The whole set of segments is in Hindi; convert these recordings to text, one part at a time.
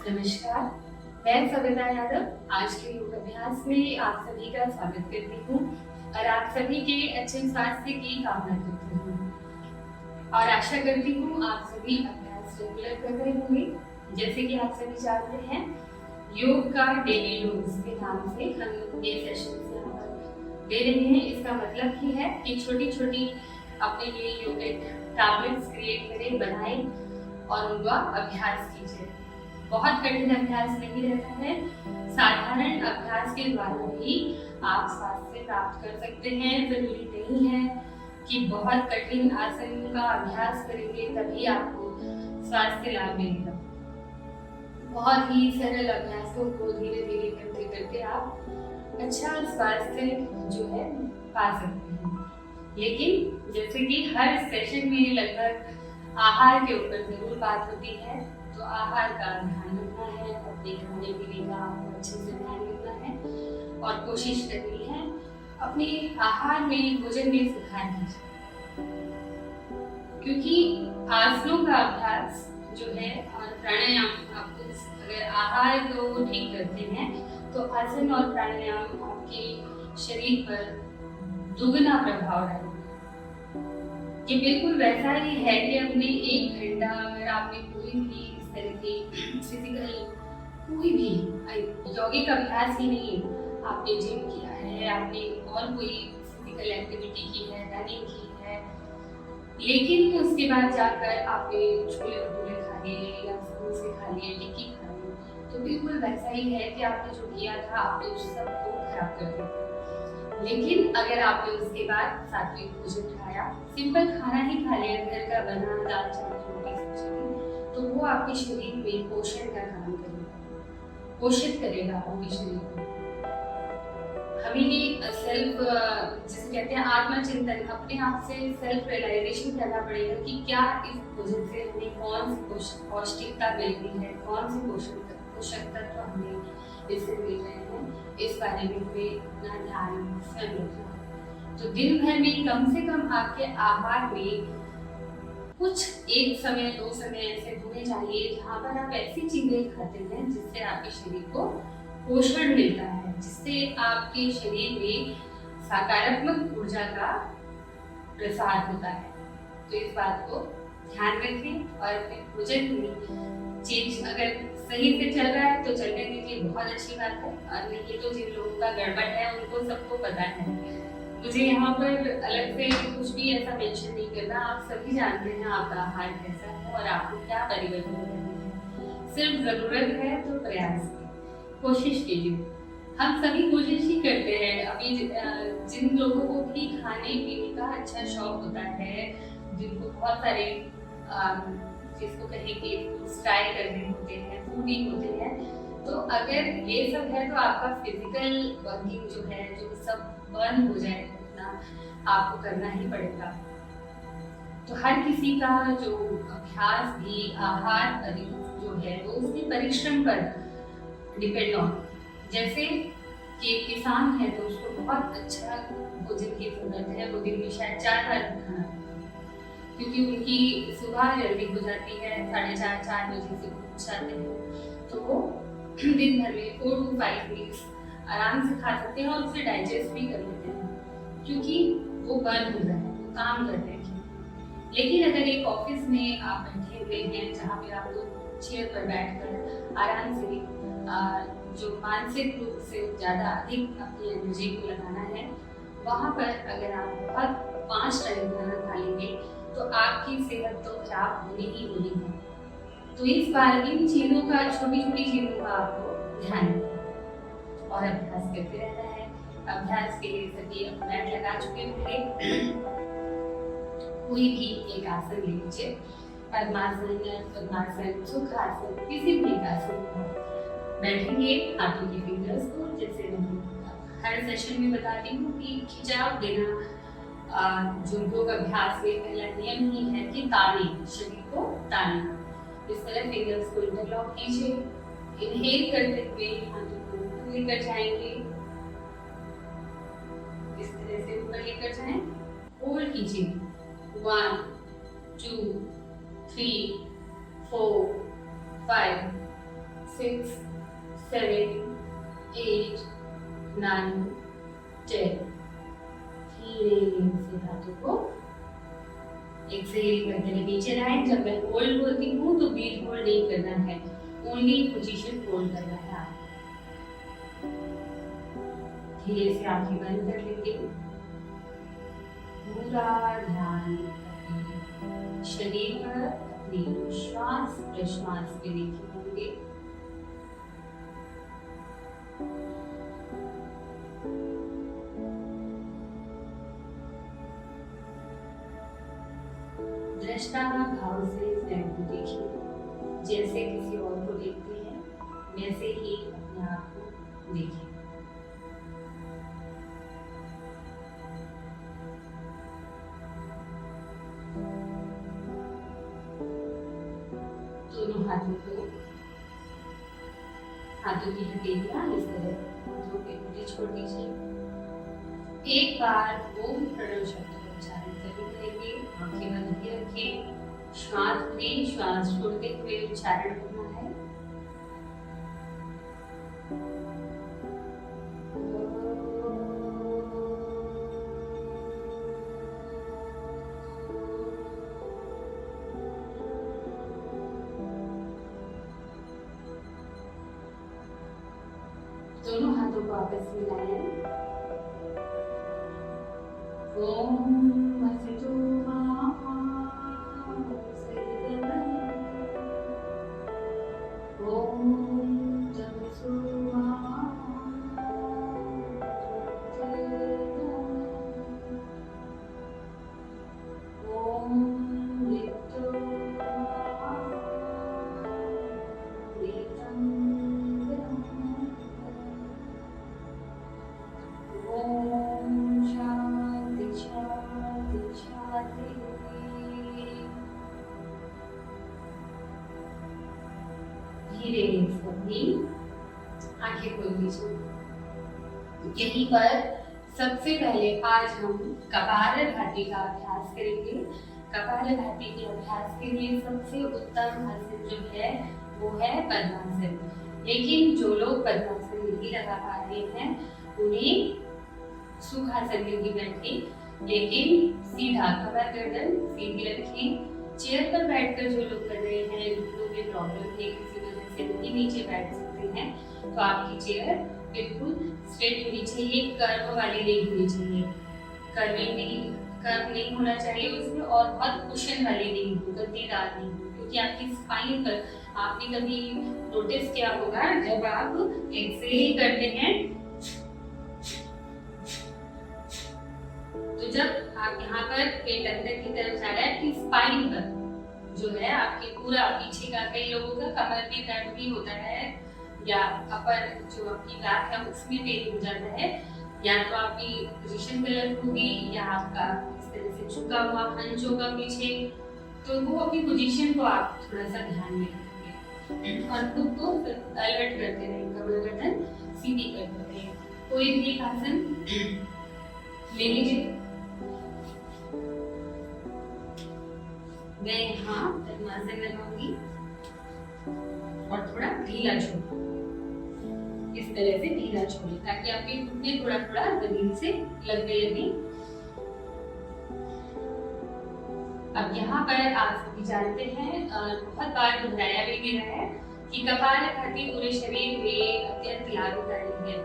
नमस्कार, मैं सविता यादव आज के योग अभ्यास में आप सभी का स्वागत करती हूँ और आप सभी के अच्छे स्वास्थ्य की कामना करती हूँ और आशा करती हूँ आप सभी अभ्यास रेगुलर कर रहे होंगे। जैसे कि आप सभी जानते हैं, योग का डेली डोज के नाम से हम ये सेशन यहाँ पर दे रहे हैं। इसका मतलब ही है कि छोटी छोटी अपने लिए योगिक टैबलेट्स क्रिएट करें, बनाएं और उनका अभ्यास कीजिए। बहुत कठिन अभ्यास नहीं रहता है, साधारण अभ्यास के द्वारा भी आप स्वास्थ्य प्राप्त कर सकते हैं। जरूरी नहीं है कि बहुत कठिन आसन का अभ्यास करेंगे तभी आपको स्वास्थ्य लाभ मिलेगा। बहुत ही सरल अभ्यासों को धीरे धीरे करते करते आप अच्छा स्वास्थ्य जो है पा सकते हैं। लेकिन जैसे कि हर सेशन में लगभग आहार के ऊपर जरूर बात होती है, तो आहार का ध्यान रखना है, अपने खाने पीने का आपको अच्छे से ध्यान रखना है और कोशिश करनी है अपने आहार में भोजन में सुधार कीजिए। क्योंकि आसनों का अभ्यास जो है और प्राणायाम, आपको अगर आहार को ठीक करते हैं तो आसन और प्राणायाम आपके शरीर पर दुगना प्रभाव डालेगा। ये बिल्कुल वैसा ही है कि अपने 1 घंटा अगर आपने कोई भी इस तरह की फिजिकल कोई भी यौगिक अभ्यास ही नहीं, आपने जिम किया है, आपने और कोई फिजिकल एक्टिविटी की है, रनिंग की है, लेकिन उसके बाद जाकर आपने छोले भटूरे खा लिए या समोसे खा लिए, टिक्की खा ली, तो बिल्कुल वैसा ही है कि आपने जो किया था आपने उस सबको खराब कर दिया। लेकिन अगर आपने उसके बाद सात्विक भोजन खाया, सिंपल खाना ही खा लिया, घर का बना दाल चावल रोटी सब्जी, तो वो आपके शरीर में पोषण का काम करेगा, पोषित करेगा आपके शरीर को। हमें ये सेल्फ जिसे कहते हैं आत्मचिंतन, अपने आप से सेल्फ रियलाइजेशन करना पड़ेगा कि क्या इस भोजन से हमें कौन सी पौष्टिकता मिलती है, कौन सी पोषक तत्व हमें इससे मिल रहे हैं, इस बारे में हमें अपना ध्यान स्वयं रखना। तो दिन भर में कम से कम आपके आहार में कुछ 1 समय 2 समय ऐसे होने चाहिए जहाँ पर आप ऐसी चीजें खाते हैं जिससे आपके शरीर को पोषण मिलता है, जिससे आपके शरीर में सकारात्मक ऊर्जा का प्रसार होता है। तो इस बात को ध्यान रखें और अपने भोजन में चेंज अगर सही से चल रहा है तो चलने दीजिए, बहुत अच्छी बात है, और नहीं तो जिन लोगों का गड़बड़ है उनको सबको पता है। मुझे यहाँ पर अलग से कुछ भी ऐसा मेंशन नहीं करना, आप सभी जानते हैं आपका आहार कैसा है और आपको क्या परिवर्तन करना है। सिर्फ जरूरत है तो प्रयास की कोशिश कीजिए। हम सभी कोशिश ही करते हैं। अभी जिन लोगों को भी खाने पीने का अच्छा शौक होता है, जिनको बहुत सारे जिसको कहें कि ट्राई करने होते हैं, फूडी होते हैं, तो अगर ये सब है तो आपका फिजिकल वर्किंग जो है, जो सब बर्न हो जाए उतना आपको करना ही पड़ेगा। तो हर किसी का जो अभ्यास भी आहार जो है वो उसके परिश्रम पर डिपेंड ऑन। जैसे कि एक किसान है तो उसको बहुत अच्छा भोजन की जरूरत है, वो दिन में शायद 4 बार खाना खाते हैं, क्योंकि उनकी सुबह जल्दी हो जाती है, 4:30-4 बजे से उठ जाते हैं, तो वो दिन भर में 4 to 5 मील्स आराम से खा सकते हैं और उसे डाइजेस्ट भी कर लेते हैं, क्योंकि वो बर्न हो रहा है, वो काम कर रहे हैं। लेकिन अगर एक ऑफिस में आप बैठे हुए हैं जहाँ पे आपको चेयर पर बैठकर आराम से जो मानसिक रूप से ज़्यादा अधिक अपनी एनर्जी को लगाना है, वहाँ पर अगर आप बहुत 5 टाइम खाना खा लेंगे तो आपकी सेहत तो खराब होनी ही होनी है। तो इस बार इन चीज़ों का, छोटी छोटी चीज़ों का आपको ध्यान रखना और अभ्यास करते रहना है। अभ्यास के लिए सभी मैट लगा चुके होंगे, कोई भी एक आसन ले लीजिए, पद्मासन, पद्मासन, सुखासन, किसी भी एक आसन बैठेंगे। हाथों की फिंगर्स को, जैसे हर सेशन में बताती हूँ कि खिंचाव देना जो योग अभ्यास में पहला नियम ही है कि ताने, शरीर को ताने। इस तरह फिंगर्स को इंटरलॉक कीजिए, इनहेल करते हुए हाथों को ऊपर लेकर जाएंगे, इस तरह से ऊपर लेकर जाएं, होल्ड कीजिए 1 2 3 4 5 6, 7, 8, 9, 10। धीरे से हाथों को एक्सहेल करते हुए नीचे लाएं। जब मैं होल्ड बोलती हूँ तो ब्रीथ होल्ड नहीं करना है, ओनली पोजीशन होल्ड करना है। आप धीरे से आंखें बंद कर लेंगे। पूरा ध्यान अपने शरीर पर, अपनी श्वास प्रश्वास पे लेके होंगे। दृष्टा भाव से स्वयं को देखिए, जैसे किसी और को देखते हैं वैसे ही अपने आप को देखिए। दोनों हाथों की हथेलियां इस तरह हाथों पे ऊपर छोड़ दीजिए। एक बार ओम प्रणव शब्द का उच्चारण करेंगे। आंखें बंद रखिए। श्वास छोड़ते हुए उच्चारण करना है। दोनों हाथों को आपस में मिलाएं। ओम असतो मा सद्गमः। ओम तमसो मा ज्योतिर्गमः। ओम मृत्यो मा मृतं। धीरे से अपनी आंखें खोल दीजिए। यहीं पर सबसे पहले आज हम कपालभाति का अभ्यास करेंगे। कपालभाति के अभ्यास के लिए सबसे उत्तम आसन जो है वो है पद्मासन। लेकिन जो लोग पद्मासन नहीं लगा पा रहे हैं उन्हें सुखासन में भी बैठे, लेकिन सीधा कमर गर्दन सीधी रखें। चेयर पर बैठकर जो लोग कर रहे हैं, घुटनों में प्रॉब्लम है, किसी वजह से नहीं नीचे बैठ सकते हैं, तो आपकी चेयर बिल्कुल स्ट्रेट होनी चाहिए, कर्व वाली नहीं होनी चाहिए। कर्व नहीं होना चाहिए उसमें, और बहुत कुशन वाली नहीं हो, गद्दीदार नहीं हो, क्योंकि आपकी स्पाइन पर आपने कभी नोटिस किया होगा जब आप एक्सहेल करते हैं तो जब आप यहाँ पर पेट अंदर की तरफ जा रहा है, आपकी स्पाइन पर जो है आपके पूरा पीछे का, कई लोगों का कमर में दर्द भी होता है, या अपर जो आपकी बैक है उसमें पेन हो जाता है, या तो आपकी पोजीशन गलत होगी या आपका इस तरह से झुका हुआ हंच होगा पीछे, तो वो अपनी पोजीशन को आप थोड़ा सा ध्यान में रखेंगे और खुद को अलर्ट करते रहें, कमर गर्दन सीधी करते रहें। कोई भी एक आसन ले लीजिए। मैं यहाँ पद्मासन लगाऊंगी और थोड़ा ढीला छोड़ूं, इस तरह से ढीला छोड़ें ताकि आपके घुटने थोड़ा थोड़ा जमीन से लगने लगे। अब यहाँ पर आप सभी जानते हैं और बहुत बार दोहराया भी गया है कि कपालभाति पूरे शरीर में अत्यंत लाभकारी है,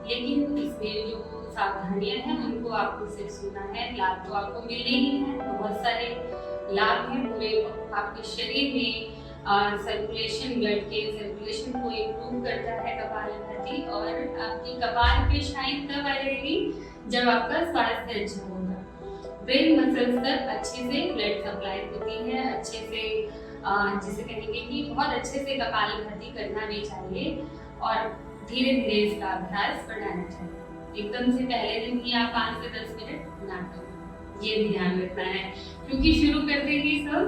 लेकिन इसमें जो सावधानियां हैं उनको आपको सिर्फ सुनना है। लाभ तो आपको मिलने ही है, बहुत सारे लाभ हैं पूरे आपके शरीर में। सर्कुलेशन, ब्लड के सर्कुलेशन को इम्प्रूव करता है कपालभाति, और आपकी कपाल पे शाइन तब आएगी जब आपका स्वास्थ्य अच्छा होगा। ब्रेन मसल्स तक अच्छे से ब्लड सप्लाई होती है, अच्छे से जिसे कहेंगे कि बहुत अच्छे से कपालभाति करना भी चाहिए और धीरे धीरे इसका अभ्यास बढ़ाना चाहिए। एकदम से पहले दिन ही आप 5 से 10 मिनट ना करें, ये भी ध्यान रखना है, क्योंकि शुरू करते ही सब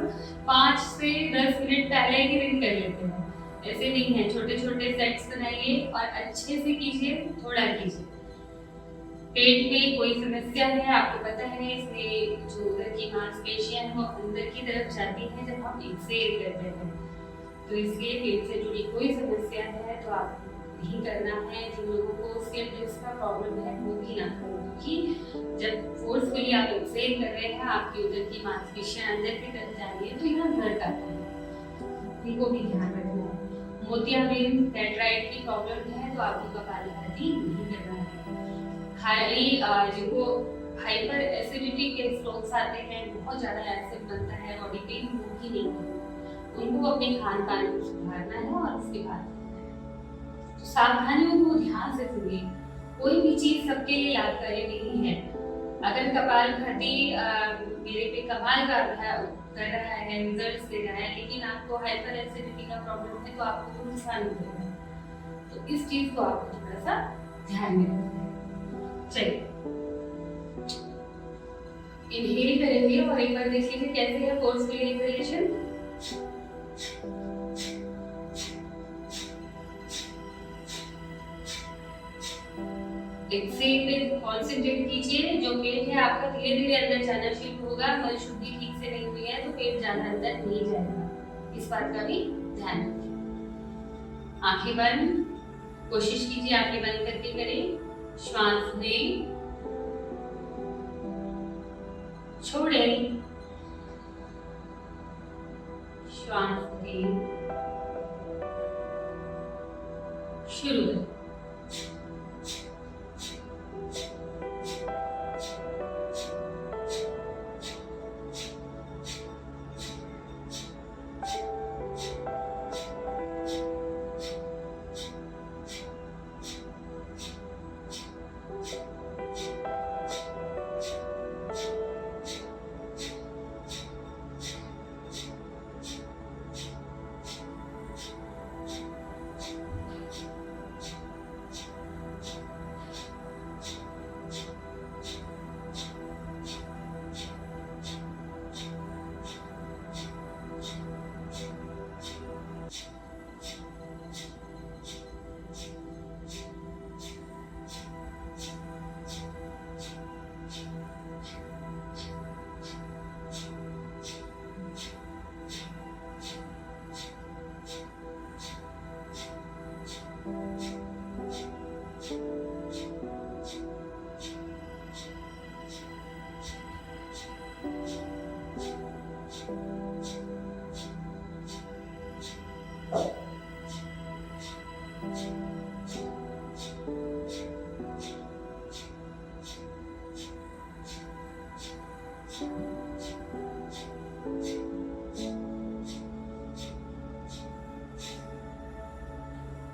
5 से 10 मिनट पहले ही दिन कर लेते हैं। ऐसे नहीं है, छोटे छोटे सेट्स बनाइए और अच्छे से कीजिए, थोड़ा कीजिए। पेट में कोई समस्या है आपको पता है, इसमें जो उधर की मांसपेशियां हैं वो अंदर की तरफ जाती हैं जब हम एक्सहेल करते हैं, तो इसलिए पेट से जुड़ी कोई समस्या है तो आप नहीं करना है। जिन लोगों को स्किन डिस्क का प्रॉब्लम है वो भी ना करें, क्योंकि जब फोर्सफुली आप एक्सहेल कर रहे हैं आपकी उदर की मांसपेशियां अंदर की तरफ जा रही है तो यहाँ दर्द आता है, इनको भी ध्यान रखना है। मोतियाबिंद कैटराइट की प्रॉब्लम है तो आपको कपालभाति नहीं करना है। हाईली जिनको हाइपर एसिडिटी के स्ट्रोक्स आते हैं, बहुत ज्यादा एसिड बनता है बॉडी पे, वो भी नहीं करना, उनको अपने खान पान को सुधारना है और उसके बाद तो सावधानियों को ध्यान से सुनिए। कोई भी चीज सबके लिए लाभकारी नहीं है। अगर कपालभाति मेरे पे कमाल कर रहा है, रिजल्ट्स दे रहा है, लेकिन आपको हाइपर एसिडिटी का प्रॉब्लम है तो आपको वो नुकसान देगा। तो इस चीज को आपको थोड़ा सा ध्यान में रखना है। चलिए इनहेल करेंगे और एक बार देख लीजिए कैसे है फोर्सफुल इनहेलेशन। एक्सहेल पे कंसंट्रेट कीजिए। जो पेट है आपका धीरे धीरे अंदर जाना शुरू होगा। मल शुद्धि ठीक से नहीं हुई है तो पेट ज्यादा अंदर नहीं जाएगा, इस बात का भी ध्यान रखिए। आंखें बंद, कोशिश कीजिए आंखें बंद करके करें। श्वास लें, छोड़ें, श्वास लें, शुरू करें।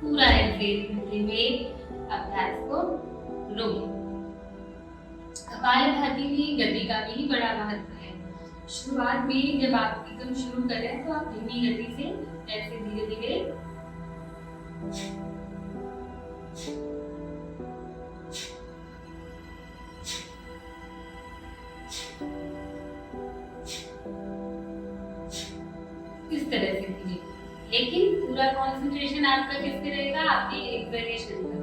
पूरा एक्सहेल करते हुए अभ्यास को रोकें। कपालभाति में गति का भी बड़ा महत्व है। शुरुआत में जब आप एकदम शुरू करें तो आप धीमी गति से ऐसे धीरे धीरे इस तरह से कीजिए, लेकिन पूरा कंसंट्रेशन आपका किस पे रहेगा? आपके एक्सहेलेशन पर।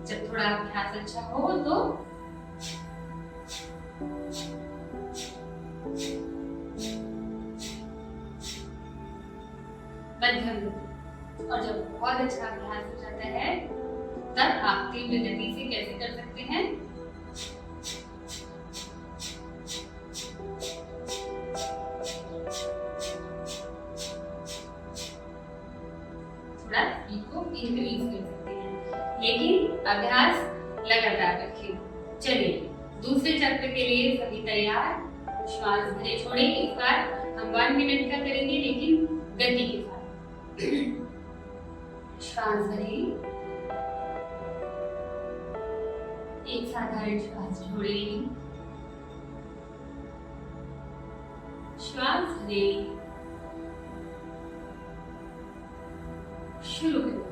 जब थोड़ा अभ्यास अच्छा हो तो मध्यम, और जब बहुत अच्छा अभ्यास हो जाता है तब आप तीव्र गति से कैसे कर सकते हैं? थोड़ा स्पीड को इंक्रीज कर सकते हैं, लेकिन अभ्यास लगातार रखें। चलिए दूसरे चक्र के लिए सभी तैयार। श्वास भरे छोड़े। इस बार हम 1 मिनट का करेंगे लेकिन गति के साथ। श्वास भरे, एक साधारण श्वास छोड़े, श्वास भरे, शुरू करें।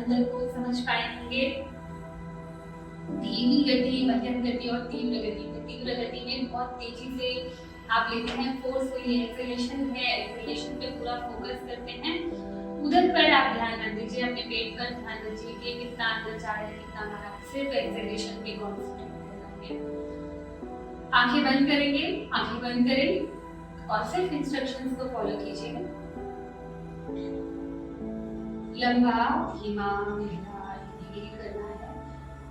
अंदर को समझ पाएंगे। धीमी गति, मध्यम गति और तीव्र गति में, तीव्र गति में बहुत तेजी से आप लेते हैं, फोर्सफुली एक्सेलेरेशन है, एक्सेलेरेशन पे पूरा फोकस करते हैं। उधर पर आप ध्यान रख दीजिए, अपने पेट पर ध्यान दीजिए कि कितना अंदर जा रहा है, कितना बाहर, सिर्फ एक्सेलेरेशन पे कॉन्सेंट्रेट करेंगे। आंखें बंद करेंगे, आंखें बंद करें और सिर्फ इंस्ट्रक्शंस को फॉलो कीजिएगा। लंबा, धीमा, गहरा इनहेल करना है,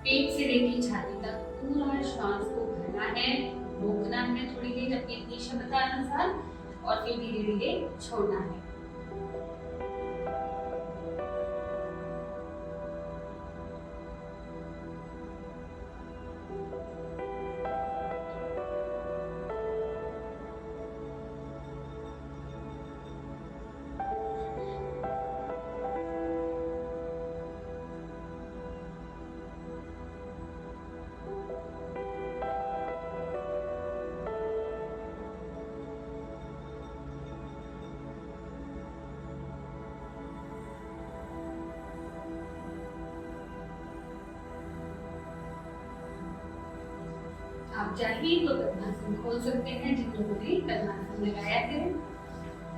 पेट से लेकर छाती तक पूरा श्वास को भरना है, रोकना है थोड़ी देर अपनी अपनी क्षमता अनुसार और फिर धीरे धीरे छोड़ना है। आप चाहिए तो पद्मासन खोल सकते हैं, जिन लोगों ने पद्मासन लगाया है,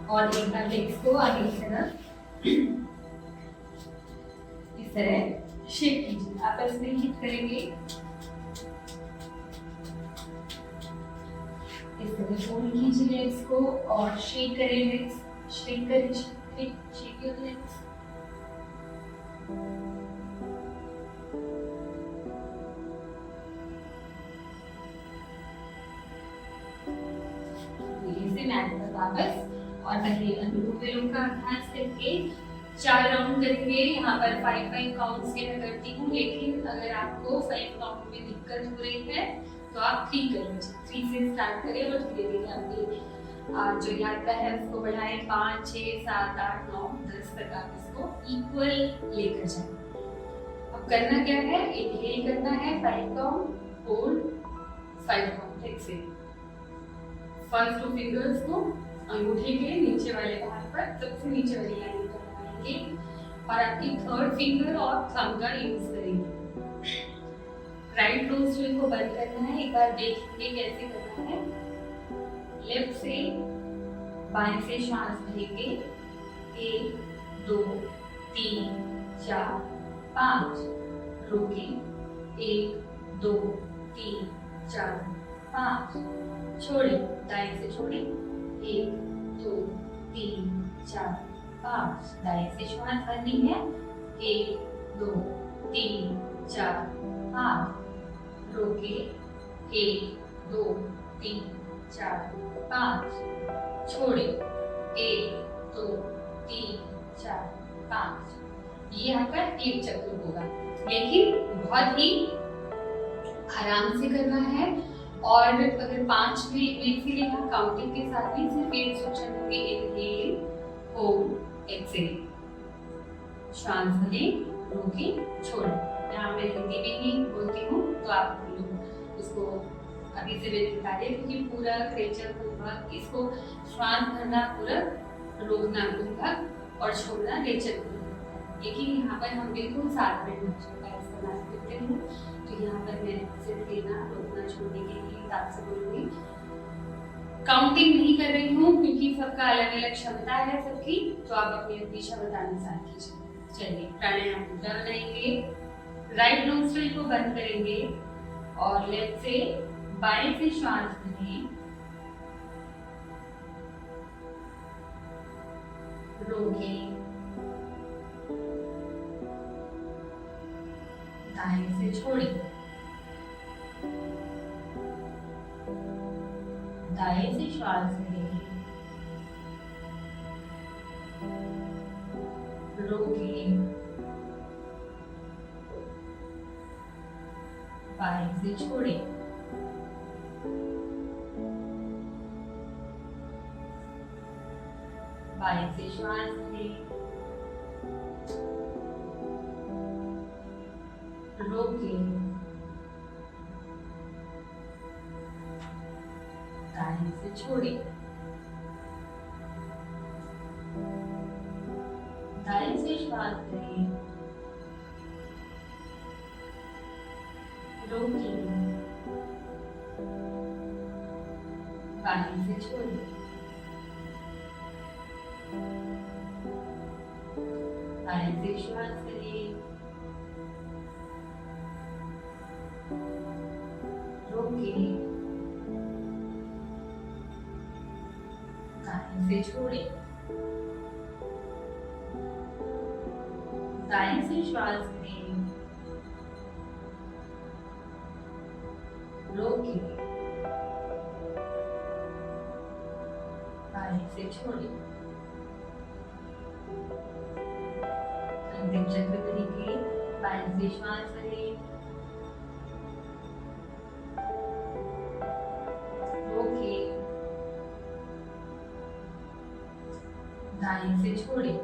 और एक बार लेग्स को आगे की तरफ इस तरह शेक कीजिए, आपस में हिट करेंगे, इस तरह फोल्ड कीजिए लेग्स को और शेक करें लेग्स, शेक करें, शेक योर लेग्स। वापस और पहले अनुलोम विलोम का अभ्यास करके 4 राउंड करेंगे। यहाँ पर 5 काउंट्स के मैं करती हूँ, लेकिन अगर आपको 5 काउंट में दिक्कत हो रही है तो आप 3 करें, 3 से स्टार्ट करें और धीरे धीरे अपनी जो यात्रा है उसको बढ़ाएं। 5, 6, 7, 8, 9, 10 तक आप इसको इक्वल लेकर जाएं। अब करना क्या है, इनहेल करना है 5 count, hold 5 count, exhale. First 2 fingers को अंगूठे के नीचे वाले भाग पर सबसे नीचे वाली लाइन पर लगाएंगे और आपकी 3rd फिंगर और थंब का यूज करेंगे। राइट नोस्ट्रिल को बंद करना है, एक बार देखेंगे कैसे करना है। लेफ्ट से बाएं से श्वास भरेंगे, 1, 2, 3, 4, 5, रोकें, 1, 2, 3, 4, 5, छोड़ें, दाएं से छोड़ें, 1, 2, 3, 4, 5, दाएं से श्वास भरनी है, 1, 2, 3, 4, 5, रोके, 1, 2, 3, 4, 5, छोड़े, 1, 2, 3, 4, 5। ये आपका एक चक्र होगा, लेकिन बहुत ही आराम से करना है। और अगर 5 में इसीलिए हम काउंटिंग के साथ ही सिर्फ इंस्ट्रक्शन होंगे, इनहेल, होल्ड, एक्सेल, श्वास भरें, रोकें, छोड़ें। यहाँ मैं हिंदी में ही बोलती हूँ तो आप उसको अभी से बता दें, क्योंकि पूरा क्रेचर पूर्वक इसको श्वास भरना पूरा, रोकना पूर्वक और छोड़ना नेचर पूर्वक। लेकिन यहाँ पर हम बिल्कुल 7 मिनट का इस्तेमाल करते हैं, तो यहाँ पर मैं सिर्फ लेना रोकना छोड़ने के लिए हिसाब से बोलूँगी। काउंटिंग नहीं कर रही हूँ क्योंकि सबका अलग अलग क्षमता है सबकी, तो आप अपनी अपनी क्षमता अनुसार कीजिए। चलिए प्राणायाम मुद्रा बनाएंगे, राइट नोस्ट्रिल को बंद करेंगे और लेफ्ट से बाएं से श्वास भरें, रोकें, दाएं से छोड़ें, दाएं से श्वास भरें, रोकें, बाएं से छोड़ें, बाएं से श्वास भरें, रोकें, दाएं से छोड़ें, दाएं से श्वास भरें, बाएं से छोड़िए, बाएं से श्वास करिए, रोकिए, बाएं से छोड़िए, दाएं से श्वास करिए, रोकिए, बाएं से छोड़िए। अंतिम चक्र करेंगे, बाएं से श्वास करिए, रोकिए, दाएं से छोड़िए,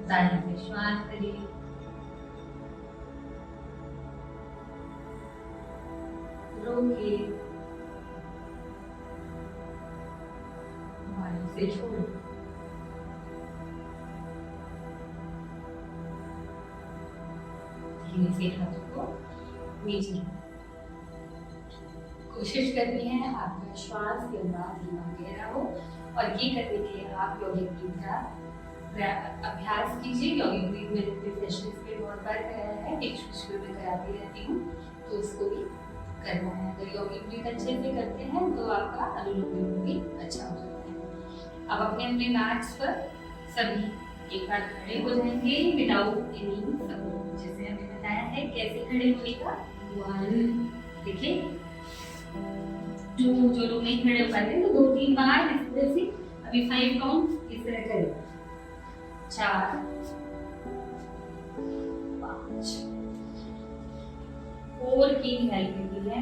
दाएं से श्वास करिए, रोकिए, बाएं से छोड़िए। धीरे से हाथों को नीचे, कोशिश करनी है आपका श्वास लंबा धीमा गहरा हो, और ये करने के लिए आप यौगिक ब्रीथ का अभ्यास कीजिए। यौगिक ब्रीथ मैंने अपने सेशंस में बहुत बार कराया है, बीच बीच में कराती रहती हूँ, तो इसको भी करना है। अगर यौगिक ब्रीथ अच्छे से करते हैं तो आपका अनुलोम विलोम भी अच्छा हो जाता है। अब अपने अपने मैट्स पर सभी एक बार खड़े हो जाएंगे विदाउट एनी सपोर्ट, जैसे हमने बताया है कैसे खड़े होने का। 1, देखिए 2, जो लोग नहीं खड़े हो पाते तो 2-3 बार इस तरह से, अभी 5 काउंट इस तरह करें, 4, 5, 4 की हेल्प करनी है।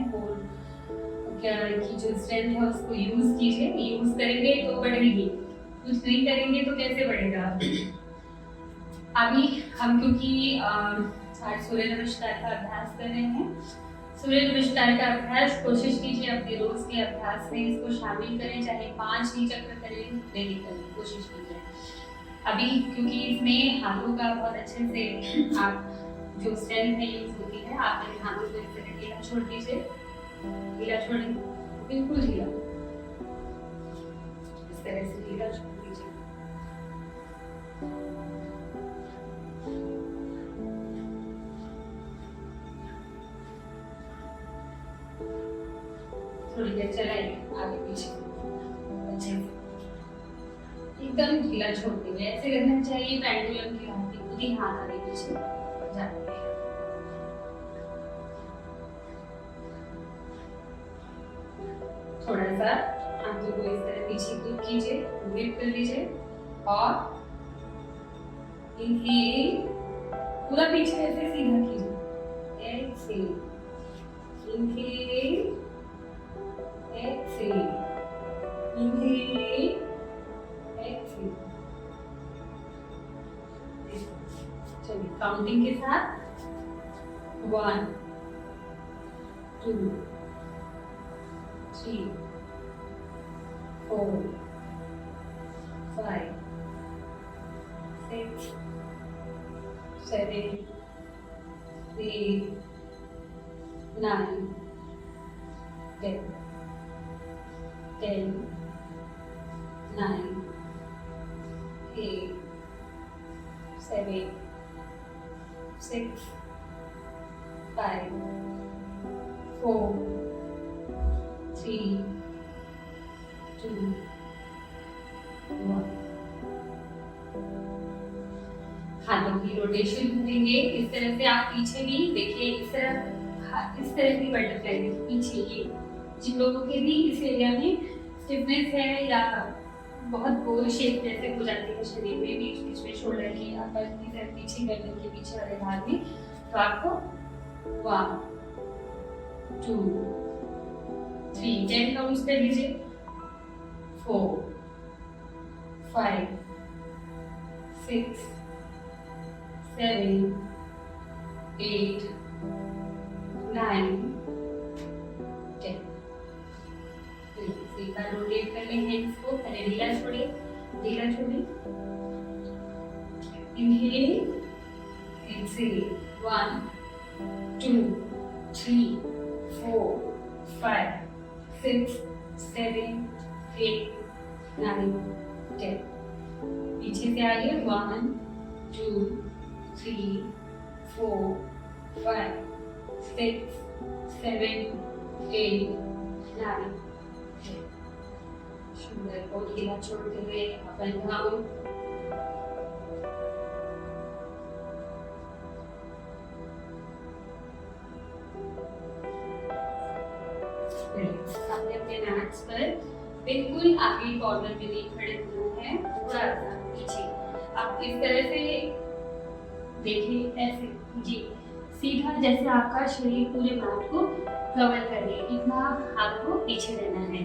4 की जो स्ट्रेंथ है उसको यूज कीजिए, यूज करेंगे तो बढ़ेगी, कुछ नहीं करेंगे तो कैसे बढ़ेगा। अभी हम क्योंकि आज सूर्य नमस्कार का अभ्यास कर रहे हैं, सूर्य नमस्कार का अभ्यास कोशिश कीजिए अपने रोज के अभ्यास में इसको शामिल करें, चाहे 5 ही चक्र करें, डेली करें, कोशिश कीजिए। अभी क्योंकि इसमें हाथों का बहुत अच्छे से आप जो स्ट्रेंथ है यूज होती है, आप अपने हाथों को इस तरह ढीला छोड़ दीजिए, ढीला छोड़ें, बिल्कुल ढीला, इस तरह से ढीला छोड़ दीजिए। थोड़ी देर चलाइए आगे पीछे, अच्छे से एकदम ढीला छोड़ दीजिए। ऐसे करना चाहिए पेंडुलम की भांति, खुद ही हाथ आगे पीछे जाते हैं। थोड़ा सा हाथों को इस तरह पीछे ग्रिप कीजिए, ग्रिप कर लीजिए, और इनहेल पूरा पीछे ऐसे सीधा कीजिए, exhale, inhale, exhale, inhale, exhale. चलिए काउंटिंग के साथ 1, 2, 3, 4, 5, 6, 7, 8, 9, 10, 10, 9, 8, 7, 6, 5, 4, 3, 2, 1। हाथों की रोटेशन करेंगे इस तरह से। आप पीछे भी देखिए, इस तरह की बटरफ्लाई पीछे, ये जिन लोगों के भी इस एरिया में स्टिफनेस है या बहुत गोल शेप जैसे हो जाती है शरीर में, बीच बीच में शोल्डर की अपर की तरफ पीछे गर्दन के पीछे वाले भाग में, तो आपको 1, 2, 3, 10 काउंट्स कर लीजिए, 4, 5, 6, 7, 8, 9, 10। एक बार रोटेट कर लें हैंड्स को, पहले ढीला छोड़िए, ढीला छोड़िए, इनहेल, एक्सहेल, 1, 2, 3, 4, 5, 6, 7, 8, 9, 10. पीछे से आइए 1, 2, 3, 4, 5, 6, 7, 8, 9, 10. शुगर को ढीला छोड़ते हुए अप एंड डाउन. आपने अपने मैट्स पर बिल्कुल आगे कॉर्नर में नहीं खड़े होना है, थोड़ा सा पीछे. आप इस तरह से देखिए, ऐसे जी सीधा, जैसे आपका शरीर पूरे मैट को कवर करे, इतना आपको पीछे रहना है.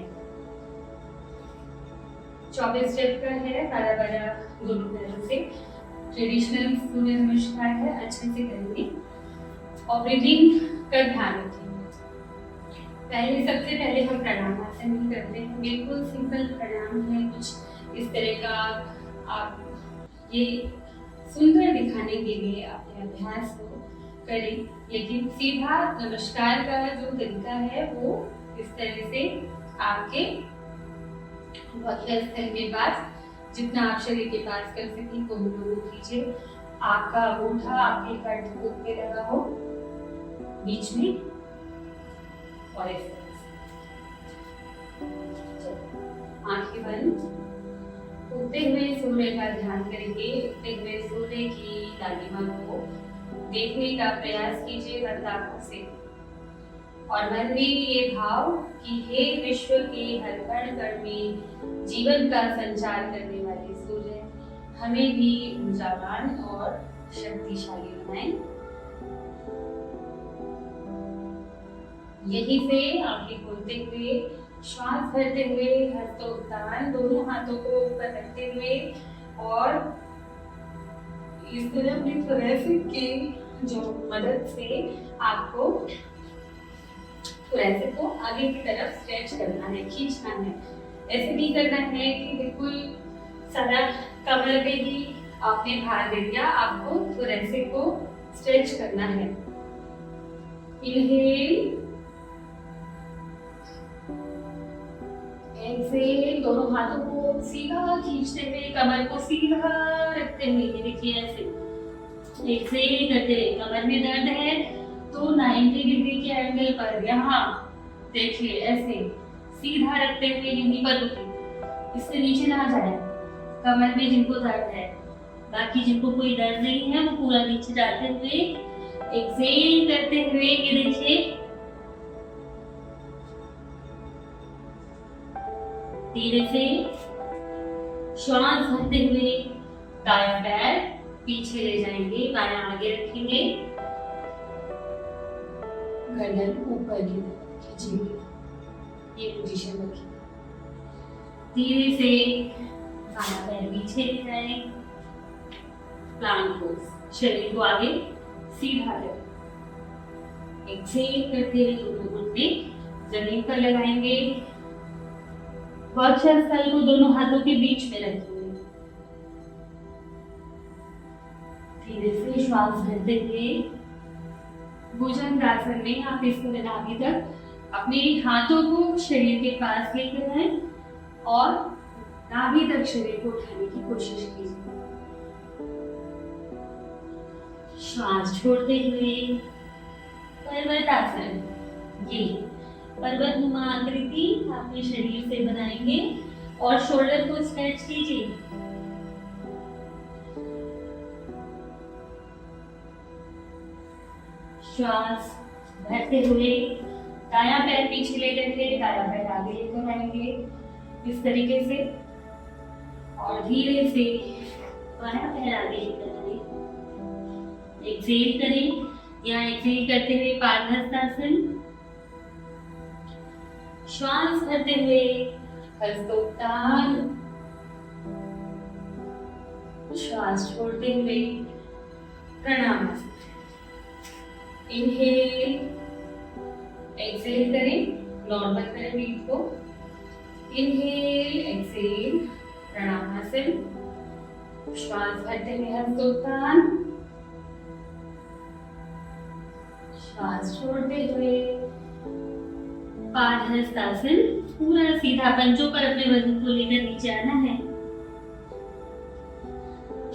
24 स्टेप का है, बड़ा दोनों पैरों से. ट्रेडिशनल सूर्य नमस्कार है, अच्छे से करेंगे और ब्रीदिंग का ध्यान रखें. सबसे पहले हम प्राणायाम ही करते हैं. बिल्कुल सिंपल प्राणायाम है, कुछ इस तरह का. आप ये सुंदर दिखाने के लिए अपने अभ्यास को करें, लेकिन सीधा नमस्कार का जो तरीका है वो इस तरह से आपके वक्षस्थल के पास, जितना आप शरीर के पास कर सकें कोहनी कीजिए. आपका अंगूठा आपके कंठ पे लगा हो बीच में, और इस तरह से आंखें बंद. उगते हुए सूर्य का ध्यान करेंगे. उगते हुए सूर्य की लालिमा को देखने का प्रयास कीजिए बंद आंखों से, और मन में ये भाव कि हे विश्व के हर कण कण में जीवन का संचार करने वाले सूर्य, हमें भी ऊर्जावान और शक्तिशाली बनाएं. यहीं से आंखें खोलते हुए, श्वास भरते हुए, हस्तोत्तान, दोनों हाथों को ऊपर रखते हुए, और इस तरह अपनी थोरैसिक की जो मदद से आपको थोरैसिक को आगे की तरफ स्ट्रेच करना है, खींचना है. ऐसे नहीं करना है कि बिल्कुल सारा कमर पे ही आपने भार दे दिया. आपको थोरैसिक को स्ट्रेच करना है. Inhale, exhale. दोनों हाथों को सीधा खींचते हुए, कमर को सीधा रखते हुए, ये देखिए ऐसे. एक्सेल करते हुए, कमर में दर्द है तो 90 डिग्री के एंगल पर यहाँ देखिए ऐसे सीधा रखते हुए यहीं पर रुके, इससे नीचे ना जाए. कमर में जिनको दर्द है, बाकी जिनको कोई दर्द नहीं है वो पूरा नीचे जाते हुए एक्सेल करते हुए, ये देखिए धीरे से श्वास भरते हुए दायां पैर पीछे ले जाएंगे, बायां आगे रखेंगे, गर्दन ऊपर की तरफ खींचेंगे, ये पोजीशन रखेंगे. धीरे से बायां पैर पीछे ले जाएं, प्लांट पोज. शरीर को आगे सीधा करें. एक्सेल करते हुए दोनों घुटने जमीन पर लगाएंगे. वक्षस्थल को दोनों हाथों के बीच में रखेंगे. धीरे से श्वास भरते हुए भुजंगासन में आप इस तरह नाभि तक अपने हाथों को शरीर के पास लेकर आए और नाभि तक शरीर को उठाने की कोशिश कीजिए. श्वास छोड़ते हुए पर्वतासन, ये पर्वतनुमा आकृति अपने शरीर से बनाएंगे और शोल्डर को स्ट्रेच कीजिए. श्वास भरते हुए दायां पैर पीछे ले करके दायां पैर आगे लेकर आएंगे इस तरीके से, और धीरे से बायां पैर आगे लेकर आए. एक्सेल करें. यहाँ एक्सेल करते हुए पादहस्तासन. श्वास भरते हुए हस्तोत्तान, श्वास छोड़ते हुए प्रणामासन. इनहेल, एक्सेल करें, नॉर्मल करें ब्रीथ को. Inhale, Excel, Pranamasana. श्वास भरते हुए हस्तोत्तान, श्वास छोड़ते हुए पादहस्तासन, पूरा सीधा पंजों पर अपने वजन को लेकर नीचे आना है।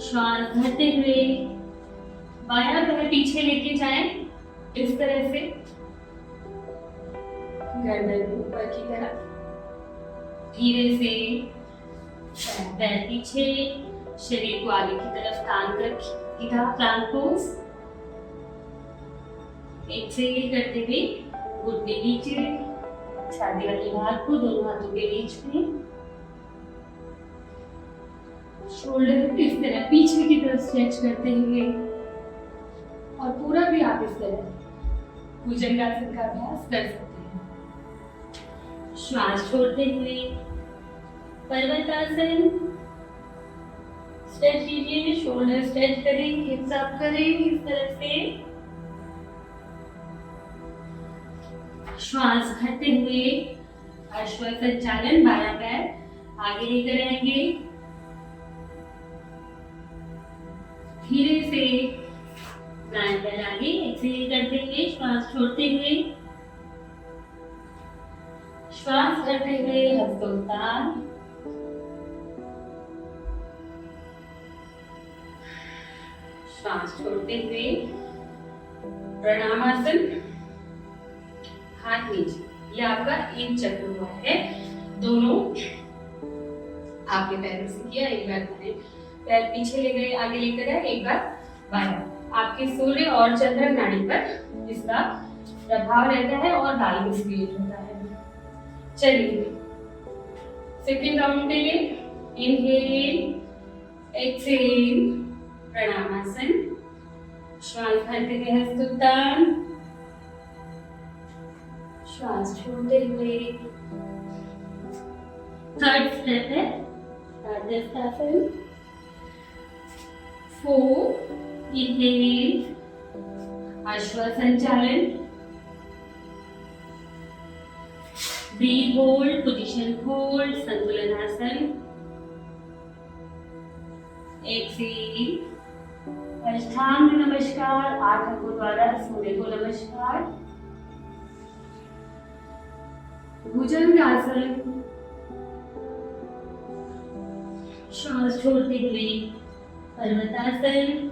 श्वास भरते हुए बायां पैर पीछे लेके जाएं, इस तरह से गर्दन ऊपर की तरफ। धीरे से पैर पीछे, शरीर को आगे की तरफ तान कर सीधा प्लांक पोज। एक्सहेल करते हुए घुटने नीचे, छाती वाले भाग को दोनों हाथों के बीच में, शोल्डर इस तरह पीछे की तरफ स्ट्रेच करते हुए, और पूरा भी आप इस तरह भुजंगासन का अभ्यास कर सकते हैं। श्वास छोड़ते हुए पर्वतासन, स्ट्रेच कीजिए, शोल्डर स्ट्रेच करें, हिप्स अप करें इस तरह से। श्वास भरते हुए अश्व संचालन, बायां पैर आगे लेकर आएंगे, धीरे से दाएं पैर आगे, एक्सहेल करते हुए श्वास छोड़ते हुए, श्वास भरते हुए हस्तोत्तान, श्वास छोड़ते हुए प्रणामासन, हाथ नीचे। ये आपका एक चक्र हुआ है। दोनों आपके पैरों से किया, एक बार पैर पीछे ले गए, आगे लेकर आए, एक बार बायां। आपके सूर्य और चंद्र नाड़ी पर इसका प्रभाव रहता है और बैलेंस क्रिएट होता है। चलिए सेकंड राउंड के लिए इनहेल, एक्सहेल, प्रणामासन, श्वास भरते हुए हस्तोत्तान, श्वास छोड़ते हुए। थर्ड स्टेप है पादहस्तासन। 4 इनहेल, अश्व संचालन, ब्रीथ होल्ड, पोजीशन होल्ड, संतुलनासन, एक्सहेल, अष्टांग नमस्कार, 8 अंगों द्वारा सूर्य को नमस्कार, भुजंगासन, श्वास छोड़ते हुए पर्वतासन।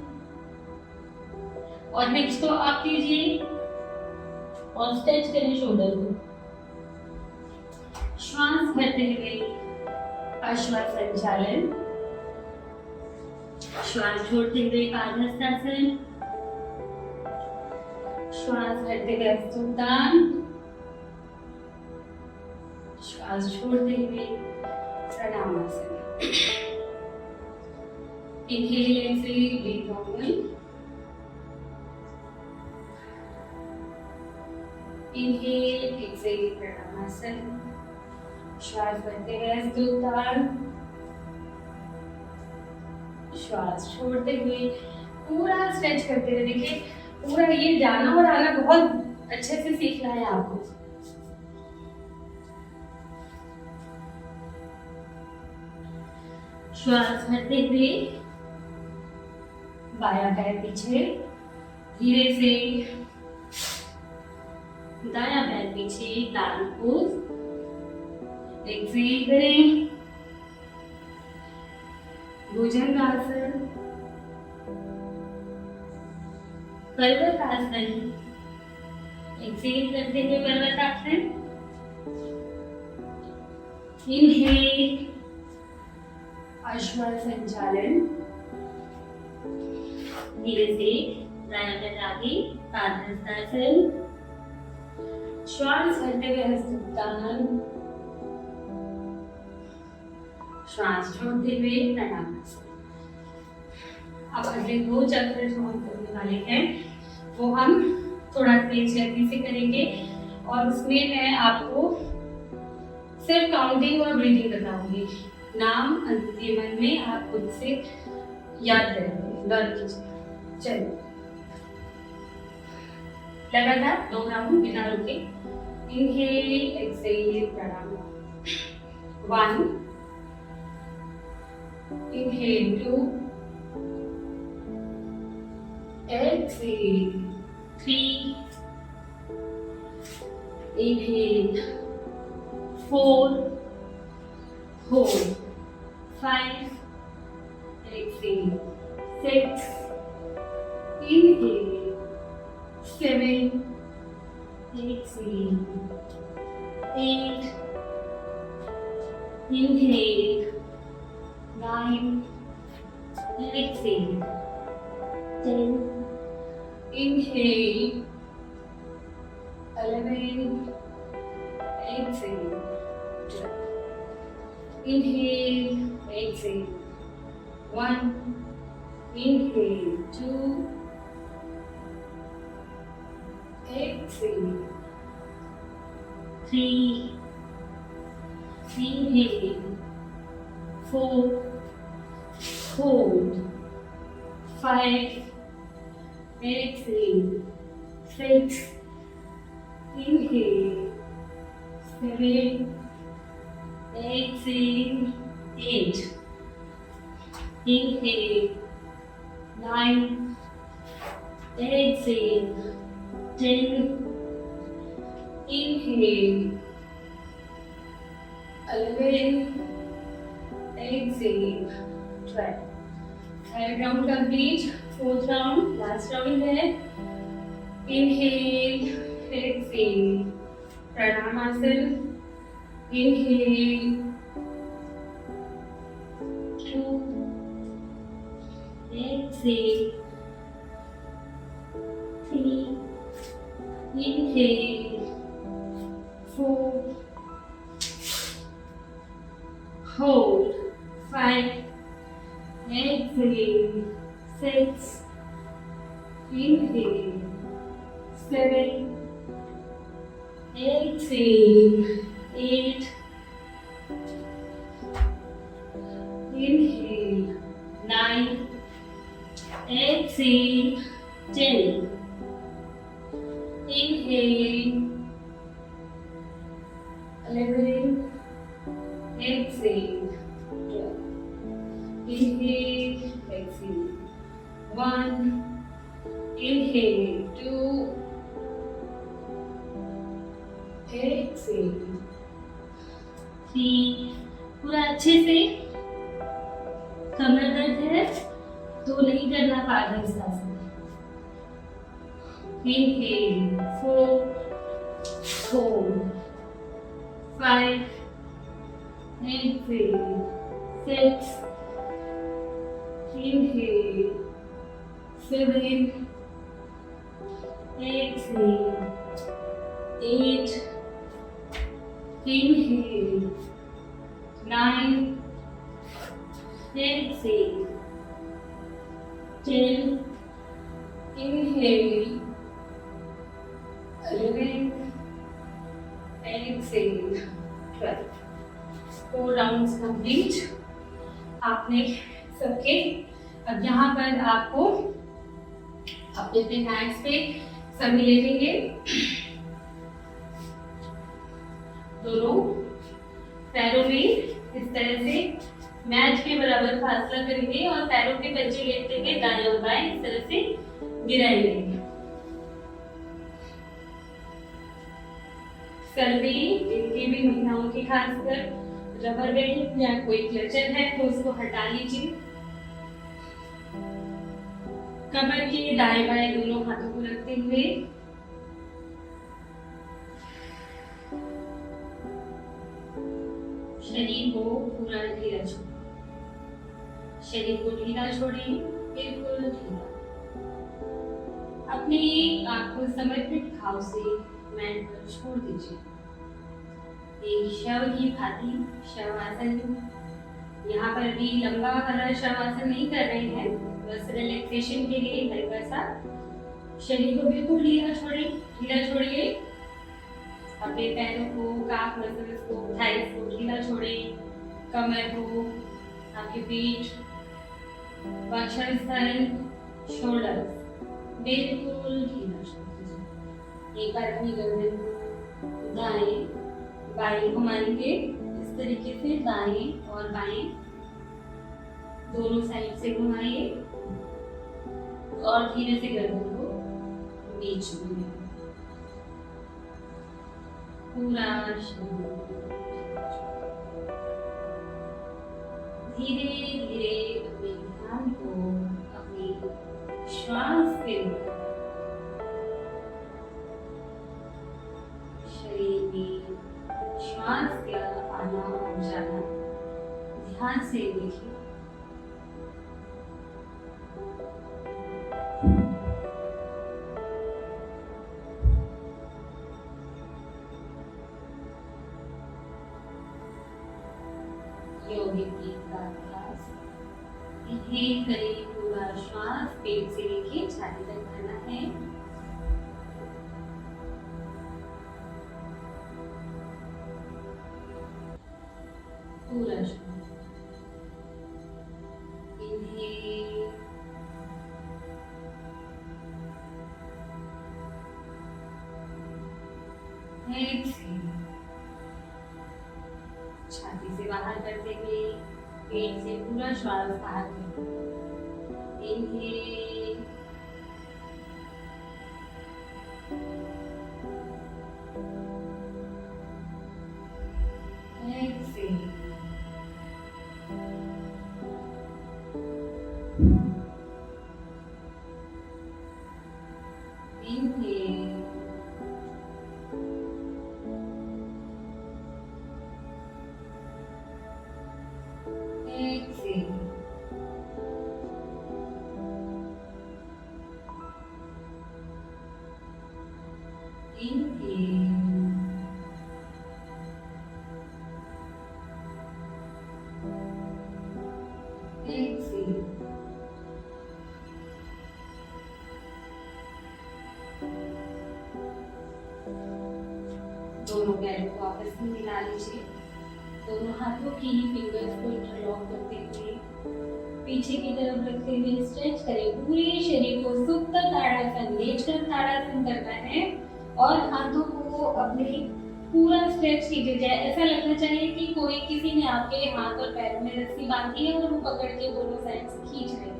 और नेक्स्ट तो आप कीजिए और स्ट्रेच करें शोल्डर को। श्वास भरते हुए अश्व संचालन, श्वास छोड़ते हुए पादहस्तासन, श्वास भरते हुए हस्तोत्तान, श्वास छोड़ते हुए प्रणामासन। Inhale, exhale, breath normal. Inhale, exhale, प्रणामासन, श्वास भरते हुए हस्तोत्तान, श्वास छोड़ते हुए पूरा स्ट्रेच करते हुए। देखिए पूरा ये जाना और आना बहुत अच्छे से सीखना है आपको। श्वास भरते हुए बायां पैर पीछे, धीरे से दायां पैर पीछे, प्लांक पोज। एक्सहेल करें, भुजंगासन, पर्वतासन। एक्सहेल करते हुए पर्वतासन। इनहेल, अश्व संचालन, धीरे से दायां पैर आगे, पादहस्तासन, श्वास भरते हुए हस्तोत्तान, श्वास छोड़ते हुए प्रणामासन। अब अगले 2 चक्र जो हम करने वाले हैं वो हम थोड़ा तेज गति से करेंगे और उसमें मैं आपको सिर्फ काउंटिंग और ब्रीदिंग बताऊंगी। नाम अंतिम मन में आप खुद से याद करेंगे, लर्न कीजिए। चलिए लगातार 2 राउंड बिना रुके। इनहेल, एक्सहेल, प्रणाम। 1, inhale 2, exhale 3, Inhale. 4. Hold. 5. Exhale. 6. Inhale. 7. Exhale. 8. Inhale. 9. Exhale. 10. Inhale. 11. Exhale. 12. Inhale. Exhale. 1. Inhale. 2. Exhale. 3. Inhale. 4. Hold. 5. Exhale. 6. Inhale. 7. Exhale. 8. Inhale. 9. Exhale. 10. Inhale. 11. Exhale. 12. Third round complete. Fourth round. Last round है. Inhale. Exhale. Pranamasana. Inhale. 2. Exhale. 3. Inhale. 4. Hold. 5. Exhale. 6. Inhale. 7. Exhale. 8. Inhale. 9. Exhale. 10. Inhale. 11. Exhale. 12. Inhale. Exhale. 1. Inhale. 2. Exhale. 3. पूरा अच्छे से कमर दर्द है तो नहीं करना पार्धव सांस। Inhale. 4. Hold. 5. Exhale. 6. Inhale. 7. Exhale. 8. Inhale. 9. Exhale. 10. Inhale. 11. Exhale. 12. 4 rounds complete. आपने सबके अब यहाँ पर आपको अपने अपने हैंड्स पे सभी ले लेंगे। दोनों पैरों में इस तरह से मैच के बराबर फासला करेंगे और पैरों के पंजे लेते हुए दाएं और बाएं इस तरह से गिराएंगे। सर में जिनकी भी महिलाओं की खासकर रबर बैंड या कोई क्लचर है तो उसको हटा लीजिए। कमर के दाएं बाएं दोनों हाथों को रखते हुए शरीर को पूरा ढीला छोड़ें। शरीर को ढीला छोड़ें, बिल्कुल ढीला। अपनी आंख को समर्पित भाव से मैट पर छोड़ दीजिए। एक शव की भांति शवासन। यहाँ पर भी लंबा वाला शवासन नहीं कर रहे हैं, बस रिलैक्सेशन के लिए हल्का सा शरीर को बिल्कुल ढीला छोड़ें। ढीला छोड़िए। अपने पैरों को, काफ मसल्स को, थाइस को ढीला छोड़ें। कमर को, आपके पीठ, वक्षस्थल, शोल्डर्स बिल्कुल ढीला छोड़ दीजिए। एक बार अपनी गर्दन को दाएं बाएं घुमाएंगे। इस तरीके से दाएं और बाएं दोनों साइड से घुमाइए और धीरे से गर्दन को बीच में। पूरा शरीर। धीरे धीरे अपने ध्यान को अपनी श्वास पे शरीर में श्वास का आना और जाना ध्यान से देखिए। यौगिक गीत का अभ्यास। इन्हेल करें, पूरा श्वास पेट से लेके छाती तक भरना है। पूरा श्वास इन्हेल, एक्सहेल। छाती से बाहर करते हुए पेट से पूरा श्वास बाहर करें। Inhale, exhale. Inhale, exhale. Inhale, exhale. दोनों पैरों को आपस में मिला लीजिए। दोनों हाथों की फिंगर्स को इंटरलॉक करते हुए पीछे की तरफ रखते हुए स्ट्रेच करें। पूरे शरीर को सुप्त ताड़ासन, लेटकर ताड़ासन करना है और हाथों को अपने पूरा स्ट्रेच कीजिए। जाए ऐसा लगना चाहिए कि कोई किसी ने आपके हाथ और पैरों में रस्सी बांधी है और वो पकड़ के दोनों साइड से खींच रहे हैं।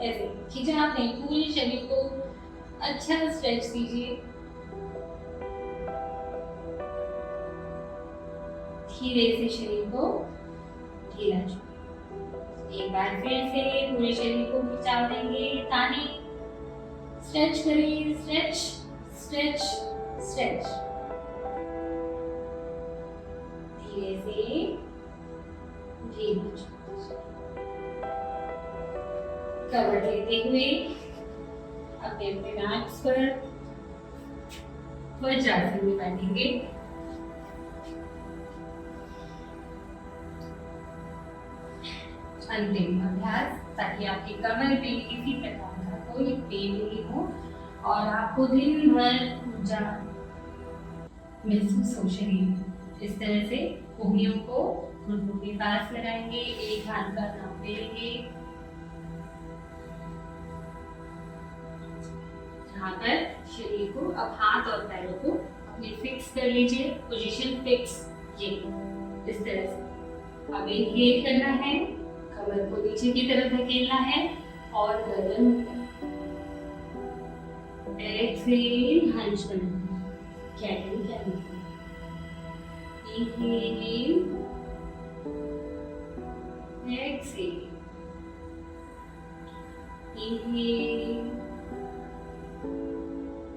ऐसे खींचा आपने, पूरे शरीर को अच्छा स्ट्रेच कीजिए। धीरे से शरीर को ढीला छोड़ें। एक बार फिर से पूरे शरीर को खिंचाव देंगे, ताने स्ट्रेच करें, स्ट्रेच स्ट्रेच स्ट्रेच। धीरे से ढीला छोड़ें। कवर लेते हुए अपने अपने मैट्स पर वज्रासन में बैठेंगे। अंतिम अभ्यास, ताकि आपकी कमर पे किसी प्रकार का कोई पेन नहीं हो और आपको दिन भर ऊर्जा महसूस हो शरीर। इस तरह से उंगलियों को घुटनों के पास लगाएंगे, एक हाथ का नाप लेंगे, यहाँ पर शरीर को, अब हाथ और पैरों को अपने फिक्स कर लीजिए, पोजीशन फिक्स, ये इस तरह से। अब इनहेल करना है, कमर को नीचे की तरफ धकेलना है और गर्दन ऊपर। एक्सहेल, हंस बनाना है, कैटल करना है। Inhale, exhale, inhale,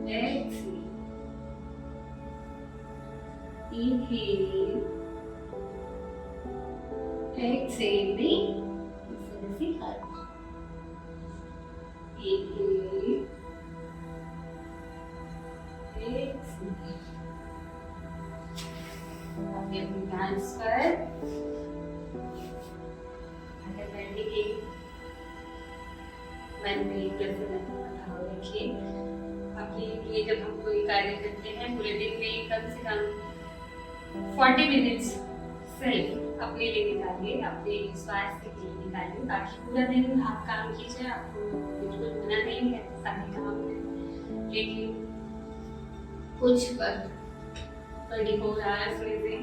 exhale, inhale, exhale में इस तरह से हट। Inhale, exhale. अपने हैंड्स पर बैठने के मन में प्रसन्नता भाव रखिए। अपने लिए जब हम कोई कार्य करते हैं, पूरे दिन में कम से कम 40 मिनट्स सिर्फ अपने लिए निकालिए, अपने स्वास्थ्य के लिए निकालिए। बाकी पूरा दिन आप काम कीजिए, आपको बिल्कुल मना नहीं है सारे काम में, लेकिन कुछ वक्त 24 आवर्स में से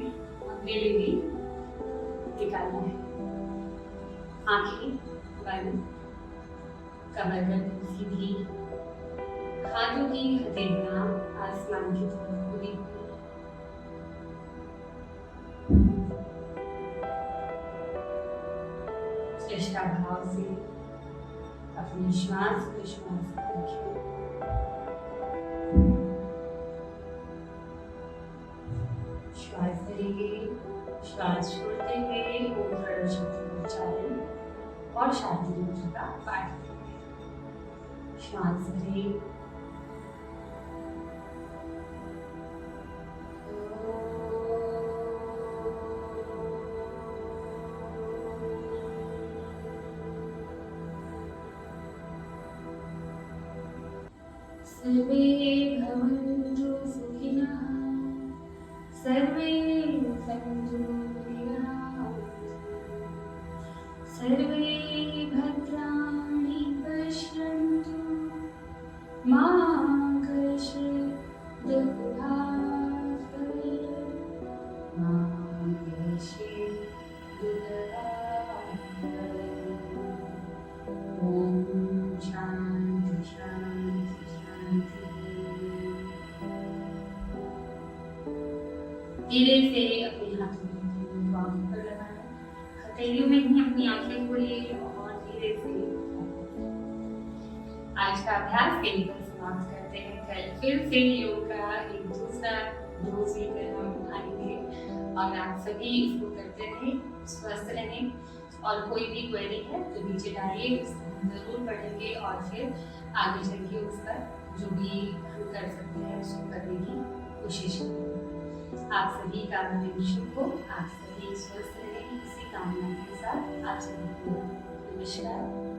अपने लिए भी निकालना है। आंखें बंद, कमर गर्दन सीधी, हाथों की हथेलियां आसमान की तरफ खुली हुई, निष्ठा भाव से अपनी श्वास को श्वास रखें। श्वास भरेंगे, श्वास छोड़ते हुए ओम प्रणव शब्द का उच्चारण और शांति मंत्र का पाठ करें। श्वास भरें, सर्वे भवन्तु सुखिनः, सर्वे सन्तु निरामयान्तु, सर्वे भद्राणि पश्यन्तु, मा कश्चित् दुःखभाग् भवेत्, मा कश्चित् दुःखभाग् भवेत्। ॐ शान्ति शान्ति शान्ति। धीरे से अपने हाथों को बाहों पर लगाएं, हथेलियों में ही अपनी आंखें खोलिए और धीरे से आज का अभ्यास यहीं पर समाप्त करते हैं। कल फिर से योग का एक दूसरा डोज लेकर हम आएंगे और आप सभी इसको करते रहें, स्वस्थ रहें और कोई भी क्वेरी है तो नीचे डालिए, उसको हम जरूर पढ़ेंगे और फिर आगे चल के उस पर जो भी हम कर सकते हैं उसको करने की कोशिश करेंगे। आप सभी का दिन शुभ हो, आप सभी स्वस्थ रहें, इसी कामना के साथ आप सभी को नमस्कार।